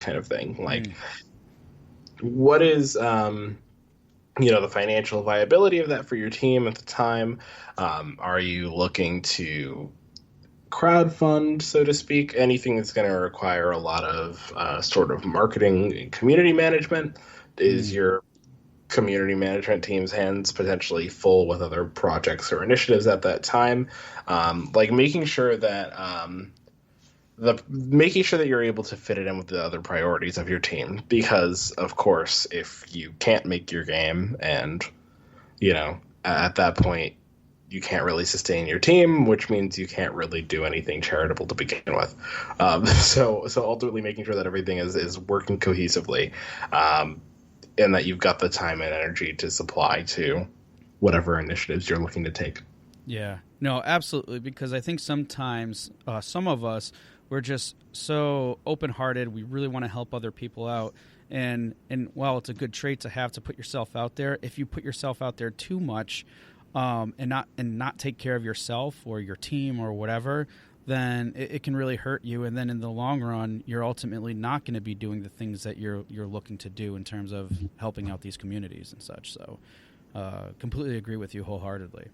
kind of thing. Like, what is the financial viability of that for your team at the time? Are you looking to crowdfund, so to speak, anything that's going to require a lot of sort of marketing and community management? Is your community management team's hands potentially full with other projects or initiatives at that time? Like making sure that you're able to fit it in with the other priorities of your team, because of course, if you can't make your game, and at that point you can't really sustain your team, which means you can't really do anything charitable to begin with. So ultimately making sure that everything is working cohesively, and that you've got the time and energy to supply to whatever initiatives you're looking to take. Yeah, no, absolutely. Because I think sometimes some of us, we're just so open-hearted. We really want to help other people out. And while it's a good trait to have to put yourself out there, if you put yourself out there too much, and not take care of yourself or your team or whatever, then it can really hurt you. And then in the long run, you're ultimately not going to be doing the things that you're looking to do in terms of helping out these communities and such. So completely agree with you wholeheartedly.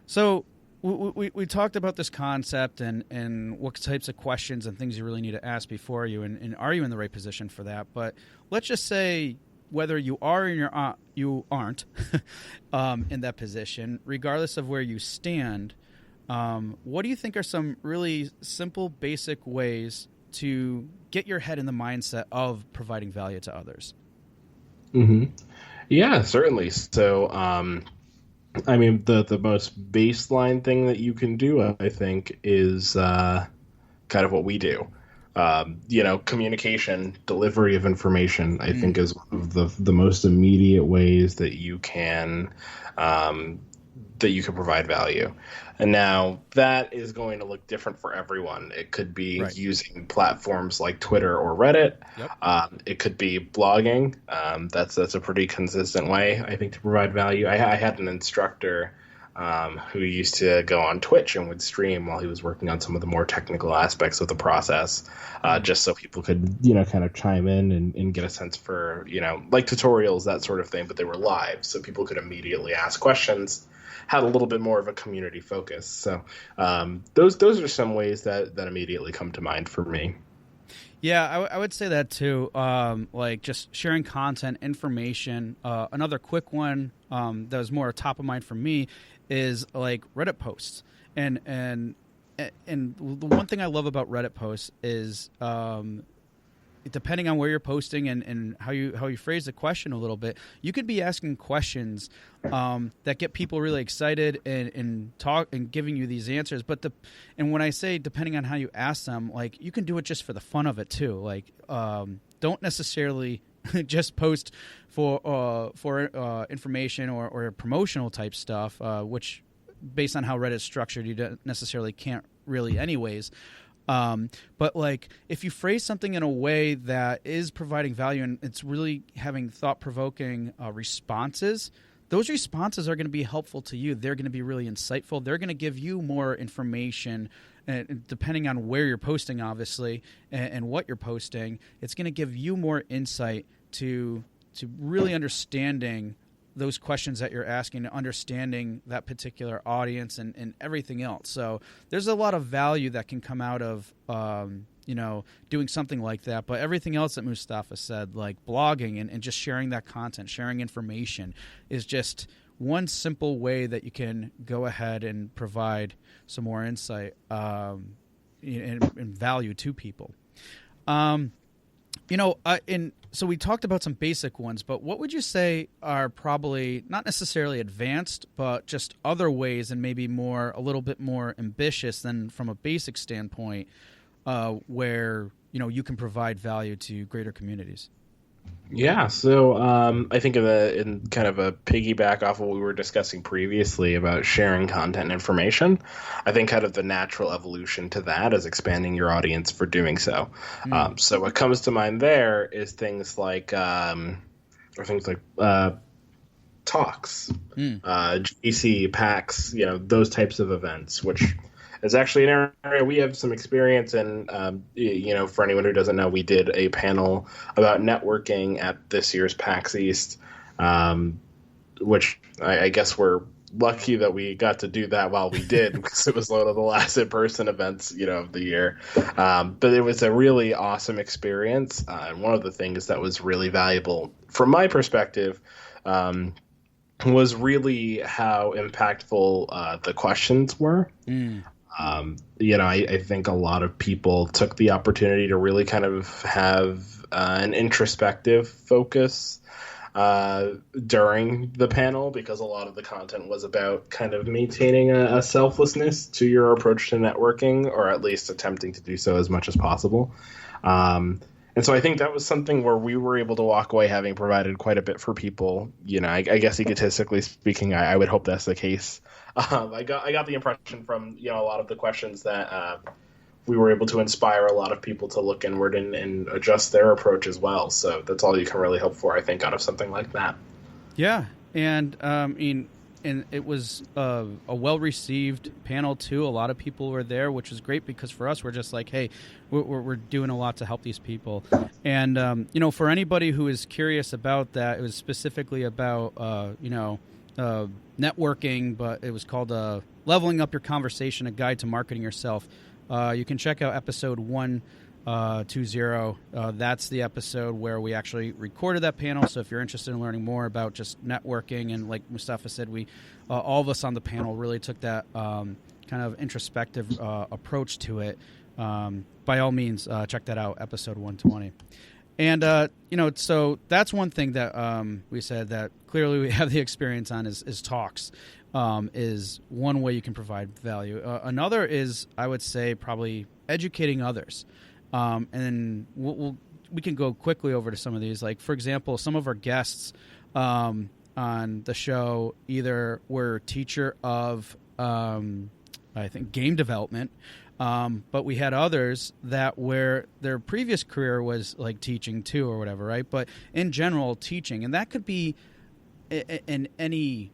So we talked about this concept and what types of questions and things you really need to ask before you, and are you in the right position for that? But let's just say whether you are or you aren't in that position, regardless of where you stand, what do you think are some really simple, basic ways to get your head in the mindset of providing value to others? Mm-hmm. Yeah, certainly. So, I mean, the most baseline thing that you can do, I think, is kind of what we do. Communication, delivery of information, I think, is one of the most immediate ways that you can provide value. And now that is going to look different for everyone. It could be using platforms like Twitter or Reddit. Yep. It could be blogging. That's a pretty consistent way, I think, to provide value. I had an instructor who used to go on Twitch and would stream while he was working on some of the more technical aspects of the process, just so people could, kind of chime in and get a sense for, like tutorials, that sort of thing, but they were live, so people could immediately ask questions, had a little bit more of a community focus. So those are some ways that immediately come to mind for me. Yeah, I would say that too. Like just sharing content, information. Another quick one that was more top of mind for me is like Reddit posts. And the one thing I love about Reddit posts is depending on where you're posting and how you phrase the question a little bit, you could be asking questions that get people really excited and talk and giving you these answers. And when I say depending on how you ask them, like you can do it just for the fun of it too. Like don't necessarily just post for information or promotional type stuff, which based on how Reddit's structured, you don't necessarily can't really anyways. But like if you phrase something in a way that is providing value and it's really having thought-provoking responses, those responses are going to be helpful to you. They're going to be really insightful. They're going to give you more information, and depending on where you're posting, obviously, and what you're posting, it's going to give you more insight to really understanding those questions that you're asking, understanding that particular audience and everything else. So there's a lot of value that can come out of, doing something like that. But everything else that Mustapha said, like blogging and just sharing that content, sharing information, is just one simple way that you can go ahead and provide some more insight and value to people. So we talked about some basic ones, but what would you say are probably not necessarily advanced, but just other ways and maybe a little bit more ambitious than from a basic standpoint, where, you can provide value to greater communities? Yeah, so I think in kind of a piggyback off of what we were discussing previously about sharing content and information, I think kind of the natural evolution to that is expanding your audience for doing so. So what comes to mind there is things like talks, GC, PAX, those types of events, which is actually an area we have some experience in. For anyone who doesn't know, we did a panel about networking at this year's PAX East, which I guess we're lucky that we got to do that while we did, because it was one of the last in-person events, of the year. But it was a really awesome experience. And one of the things that was really valuable from my perspective was really how impactful the questions were. I think a lot of people took the opportunity to really kind of have an introspective focus during the panel, because a lot of the content was about kind of maintaining a selflessness to your approach to networking, or at least attempting to do so as much as possible. And so I think that was something where we were able to walk away having provided quite a bit for people. I guess egotistically speaking, I would hope that's the case. I got the impression from a lot of the questions that we were able to inspire a lot of people to look inward and adjust their approach as well. So that's all you can really hope for, I think, out of something like that. Yeah, and and it was a well-received panel too. A lot of people were there, which was great, because for us, we're just like, hey, we're doing a lot to help these people. And for anybody who is curious about that, it was specifically about networking, but it was called Leveling Up Your Conversation: A Guide to Marketing Yourself. You can check out episode 120. That's the episode where we actually recorded that panel. So if you're interested in learning more about just networking, and like Mustapha said, we all of us on the panel really took that kind of introspective approach to it. By all means, check that out, episode 120. And so that's one thing that we said that clearly we have the experience on is talks. Is one way you can provide value. Another is, I would say, probably educating others. And we can go quickly over to some of these. Like, for example, some of our guests on the show either were teacher of, I think, game development, but we had others that where their previous career was like teaching too, or whatever, right? But in general, teaching, and that could be in any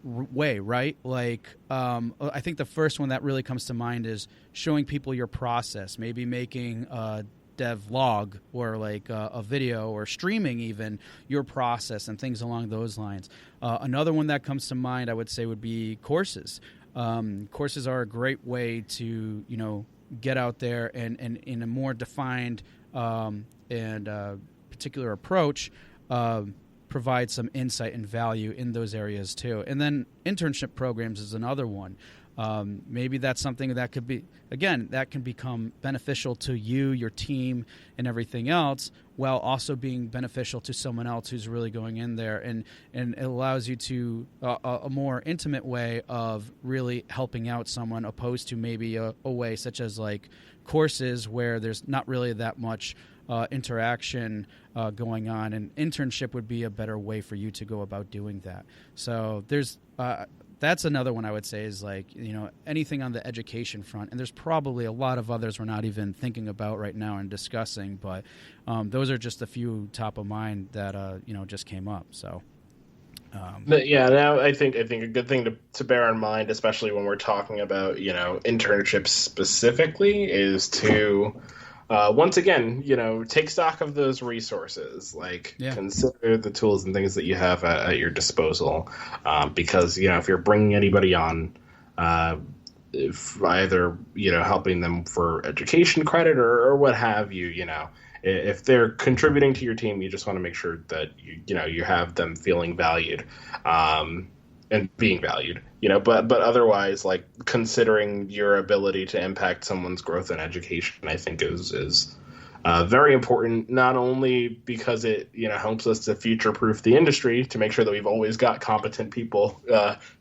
way, right? Like, I think the first one that really comes to mind is showing people your process, maybe making a dev log, or like a video, or streaming even your process and things along those lines. Another one that comes to mind, I would say, would be courses. Courses are a great way to, get out there and in a more defined and particular approach, provide some insight and value in those areas too. And then internship programs is another one. Maybe that's something that could be, again, that can become beneficial to you, your team, and everything else, while also being beneficial to someone else who's really going in there. And it allows you to a more intimate way of really helping out someone, opposed to maybe a way such as like courses where there's not really that much interaction going on. And internship would be a better way for you to go about doing that. So there's that's another one I would say is like, anything on the education front. And there's probably a lot of others we're not even thinking about right now and discussing, but those are just a few top of mind that, just came up. So. But yeah, now I think a good thing to bear in mind, especially when we're talking about, internships specifically, is to once again, take stock of those resources. Like, consider the tools and things that you have at your disposal. Because, if you're bringing anybody on, if either, helping them for education credit or what have you, if they're contributing to your team, you just want to make sure that, you have them feeling valued. And being valued, but otherwise, like, considering your ability to impact someone's growth and education, I think is very important, not only because it, helps us to future-proof the industry to make sure that we've always got competent people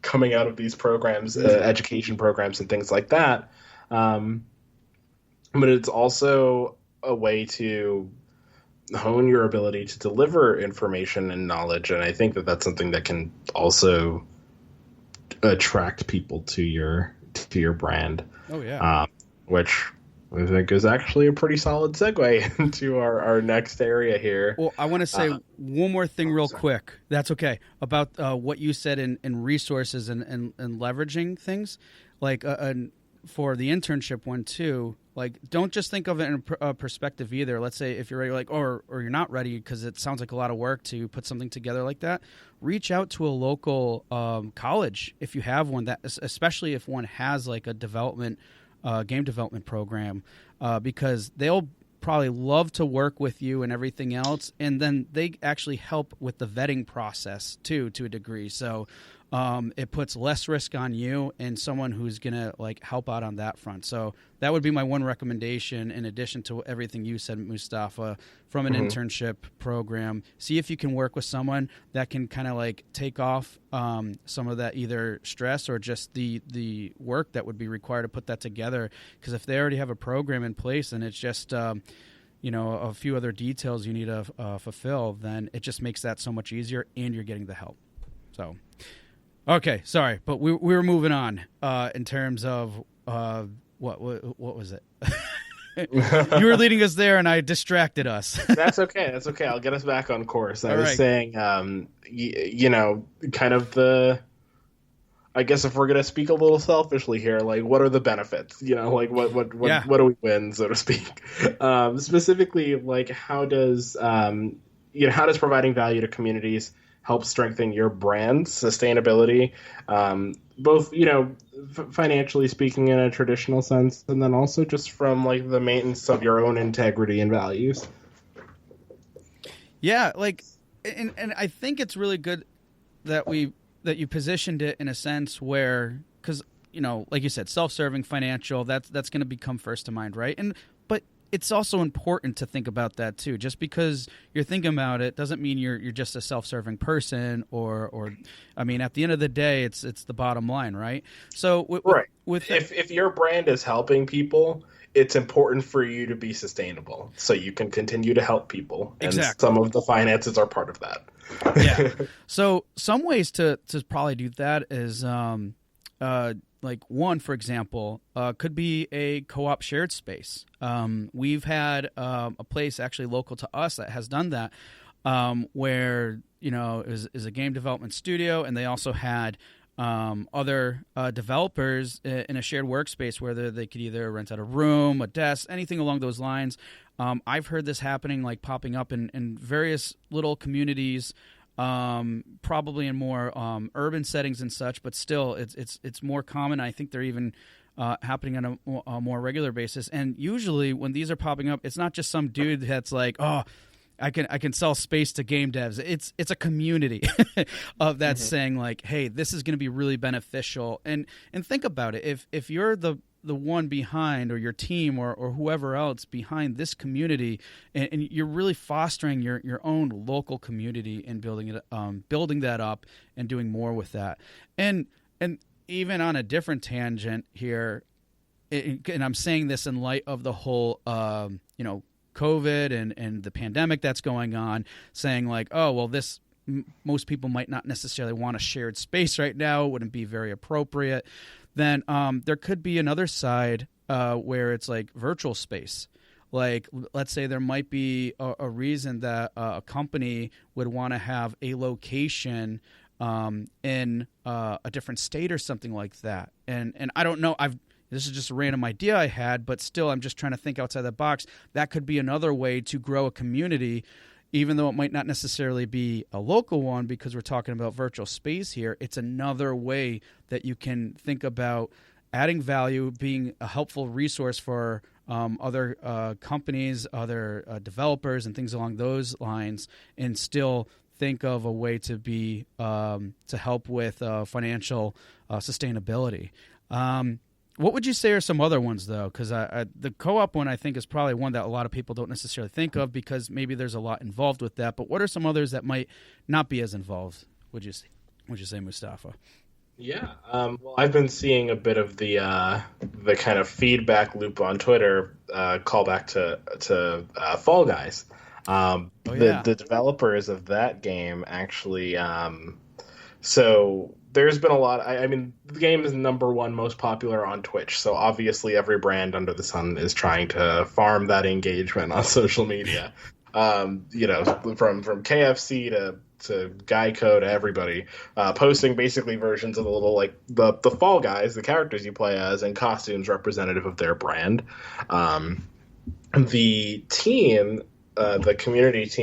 coming out of these programs, education programs and things like that. But it's also a way to hone your ability to deliver information and knowledge. And I think that that's something that can also attract people to your brand. Oh yeah. Which I think is actually a pretty solid segue into our next area here. Well, I want to say one more thing real quick. That's okay. About what you said in resources and leveraging things. Like for the internship one too, like don't just think of it in a perspective either. Let's say if you're ready, like, or you're not ready because it sounds like a lot of work to put something together like that. Reach out to a local college if you have one, that especially if one has like a game development program, because they'll probably love to work with you and everything else, and then they actually help with the vetting process too, to a degree. So it puts less risk on you and someone who's gonna like help out on that front. So that would be my one recommendation, in addition to everything you said, Mustafa, from an internship program. See if you can work with someone that can kind of like take off some of that either stress or just the work that would be required to put that together. Because if they already have a program in place and it's just a few other details you need to fulfill, then it just makes that so much easier, and you're getting the help. So, okay, sorry, but we were moving on in terms of what was it? You were leading us there, and I distracted us. That's okay. That's okay. I'll get us back on course. I was saying, kind of I guess if we're gonna speak a little selfishly here, like what are the benefits? Like what do we win, so to speak? Specifically, like how does providing value to communities help strengthen your brand's sustainability, both financially speaking in a traditional sense, and then also just from like the maintenance of your own integrity and values. Yeah, like, and I think it's really good that you positioned it in a sense where, because like you said, self-serving, financial, that's going to become first to mind, right? But it's also important to think about that too. Just because you're thinking about it doesn't mean you're just a self-serving person, or I mean, at the end of the day, it's the bottom line, right? So if your brand is helping people, it's important for you to be sustainable so you can continue to help people. And some of the finances are part of that. Yeah. So some ways to probably do that is like one, for example, could be a co-op shared space. We've had a place actually local to us that has done that, where is a game development studio, and they also had other developers in a shared workspace where they could either rent out a room, a desk, anything along those lines. I've heard this happening, like popping up in various little communities, probably in more urban settings and such, but still it's more common. I think they're even happening on a more regular basis. And usually when these are popping up, it's not just some dude that's like, oh, I can sell space to game devs. It's a community of that saying like, hey, this is going to be really beneficial. And think about it. If you're the one behind, or your team or whoever else behind this community, and you're really fostering your own local community and building that up and doing more with that. And even on a different tangent here, and I'm saying this in light of the whole COVID and the pandemic that's going on, saying like, oh, well, most people might not necessarily want a shared space right now. It wouldn't be very appropriate. Then there could be another side where it's like virtual space. Like, let's say there might be a reason that a company would want to have a location in a different state or something like that. And I don't know. This is just a random idea I had, but still, I'm just trying to think outside the box. That could be another way to grow a community, even though it might not necessarily be a local one, because we're talking about virtual space here. It's another way that you can think about adding value, being a helpful resource for other companies, other developers, and things along those lines, and still think of a way to be to help with financial sustainability. What would you say are some other ones, though? Because the co-op one, I think, is probably one that a lot of people don't necessarily think of, because maybe there's a lot involved with that. But what are some others that might not be as involved, would you say, Mustafa? Yeah. Well, I've been seeing a bit of the kind of feedback loop on Twitter, call back to Fall Guys. The developers of that game actually... So there's been a lot. I mean, the game is number one most popular on Twitch. So obviously every brand under the sun is trying to farm that engagement on social media. From KFC Geico to everybody, posting basically versions of the little like the Fall Guys, the characters you play as, and costumes representative of their brand. The team, the community team